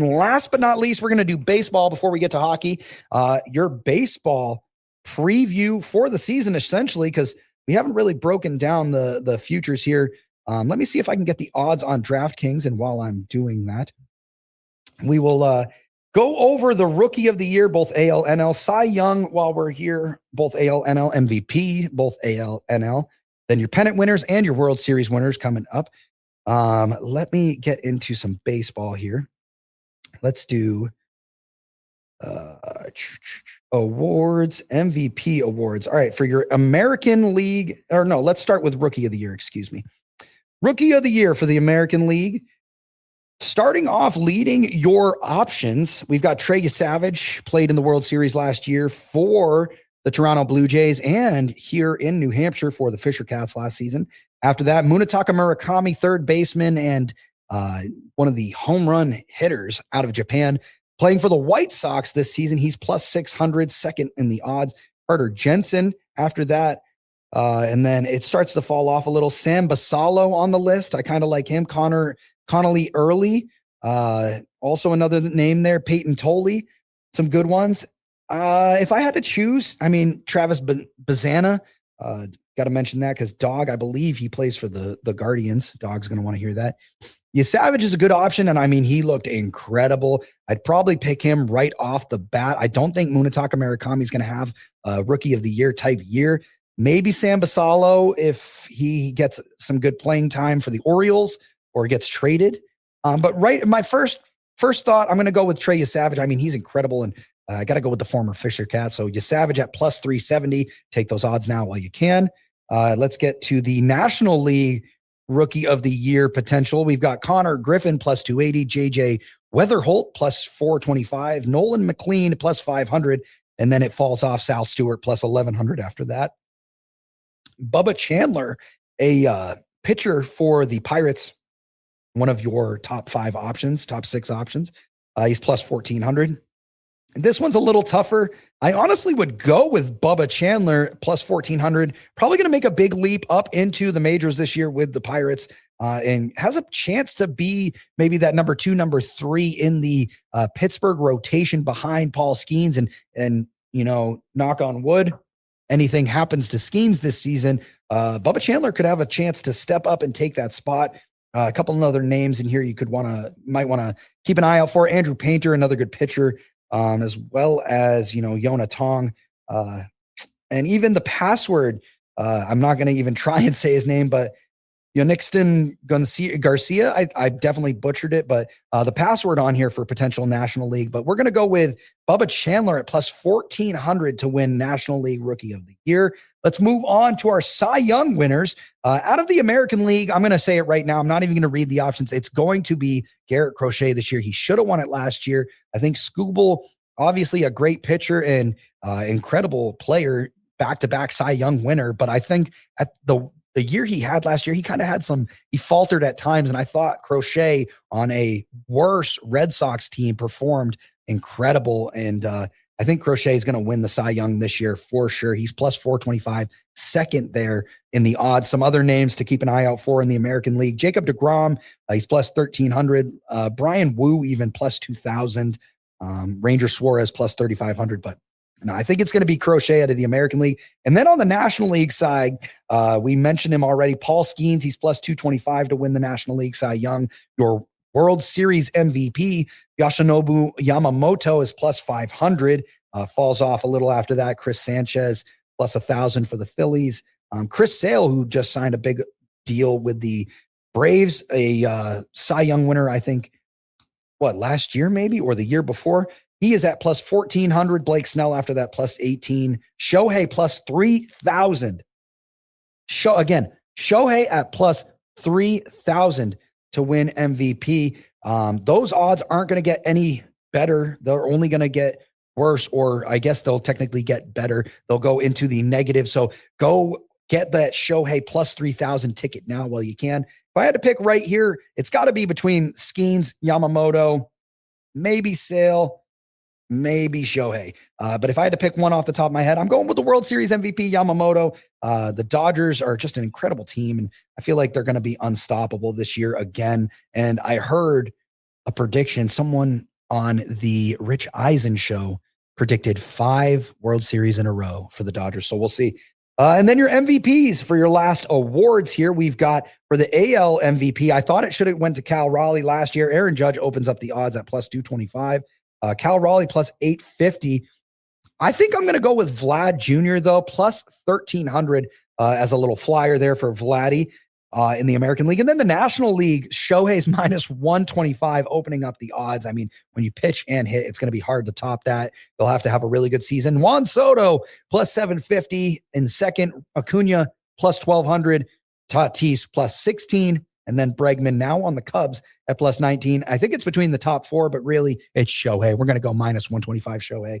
And last but not least, we're going to do baseball before we get to hockey. Your baseball preview for the season, essentially, because we haven't really broken down the futures here. Let me see if I can get the odds on DraftKings. And while I'm doing that, we will go over the rookie of the year, both AL, NL, Cy Young while we're here, both AL, NL, MVP, both AL, NL. Then your pennant winners and your World Series winners coming up. Let me get into some baseball here. Let's do awards, MVP awards. All right, for your American League, or no, let's start with Rookie of the Year, excuse me. Rookie of the Year for the American League. Starting off leading your options, we've got Trey Savage, played in the World Series last year for the Toronto Blue Jays and here in New Hampshire for the Fisher Cats last season. After that, Munetaka Murakami, third baseman and one of the home run hitters out of Japan, playing for the White Sox this season. He's plus 600, second in the odds. Carter Jensen after that. And then it starts to fall off a little. Sam Basallo on the list. I kind of like him. Connolly Early. Also another name there. Peyton Tolley. Some good ones. If I had to choose, I mean, Travis Bazana, got to mention that because Dawg, I believe he plays for the Guardians. Dawg's going to want to hear that. Savage is a good option, and I mean, he looked incredible. I'd probably pick him right off the bat. I don't think Munetaka Murakami is going to have a Rookie of the Year type year. Maybe Sam Basallo if he gets some good playing time for the Orioles or gets traded. But right, my first thought, I'm going to go with Trey Savage. I mean, he's incredible, and I got to go with the former Fisher Cat. So Savage at plus 370. Take those odds now while you can. Let's get to the National League Rookie of the Year potential. We've got Connor Griffin plus 280, JJ Weatherholt plus 425, Nolan McLean plus 500, and then it falls off Sal Stewart plus 1100 after that. Bubba Chandler, a pitcher for the Pirates, one of your top 5 options, top 6 options. He's plus 1400. And this one's a little tougher. I honestly would go with Bubba Chandler plus 1,400. Probably going to make a big leap up into the majors this year with the Pirates and has a chance to be maybe that number 2, number 3 in the Pittsburgh rotation behind Paul Skeens. And you know, knock on wood, anything happens to Skeens this season, Bubba Chandler could have a chance to step up and take that spot. A couple of other names in here you might want to keep an eye out for. Andrew Painter, another good pitcher. As well as, you know, Yona Tong, and even the password. I'm not going to even try and say his name, but Nixon Garcia, I definitely butchered it, but the password on here for potential National League. But we're going to go with Bubba Chandler at plus 1,400 to win National League Rookie of the Year. Let's move on to our Cy Young winners. Out of the American League, I'm going to say it right now. I'm not even going to read the options. It's going to be Garrett Crochet this year. He should have won it last year. I think Scooble, obviously a great pitcher and incredible player, back-to-back Cy Young winner. But I think at the year he had last year, he kind of had he faltered at times. And I thought Crochet on a worse Red Sox team performed incredible. And I think Crochet is going to win the Cy Young this year for sure. He's plus 425, second there in the odds. Some other names to keep an eye out for in the American League. Jacob deGrom, he's plus 1,300. Brian Wu, even plus 2,000. Ranger Suarez, plus 3,500. But no, I think it's going to be Crochet out of the American League. And then on the National League side, we mentioned him already. Paul Skeens, he's plus 225 to win the National League Cy Young. Your World Series MVP, Yoshinobu Yamamoto, is plus 500. Falls off a little after that. Chris Sanchez, plus 1,000 for the Phillies. Chris Sale, who just signed a big deal with the Braves, a Cy Young winner, I think, last year maybe, or the year before. He is at plus 1,400. Blake Snell after that, plus 18. Shohei, plus 3,000. Shohei at plus 3,000 to win MVP. Those odds aren't going to get any better. They're only going to get worse, or I guess they'll technically get better. They'll go into the negative. So go get that Shohei plus 3,000 ticket now while you can. If I had to pick right here, it's got to be between Skeens, Yamamoto, maybe Sale, maybe Shohei. But if I had to pick one off the top of my head, I'm going with the World Series MVP, Yamamoto. The Dodgers are just an incredible team, and I feel like they're going to be unstoppable this year again. And I heard a prediction. Someone on the Rich Eisen show predicted 5 World Series in a row for the Dodgers. So we'll see. And then your MVPs for your last awards here. We've got for the AL MVP. I thought it should have went to Cal Raleigh last year. Aaron Judge opens up the odds at plus 225. Cal Raleigh plus 850. I think I'm going to go with Vlad Jr. though, plus 1300 as a little flyer there for Vladdy in the American League. And then the National League, Shohei's minus 125 opening up the odds. I mean, when you pitch and hit, it's going to be hard to top that. They'll have to have a really good season. Juan Soto plus 750 in second. Acuna plus 1200. Tatis plus 16. And then Bregman now on the Cubs at plus 19. I think it's between the top 4, but really it's Shohei. We're going to go minus 125 Shohei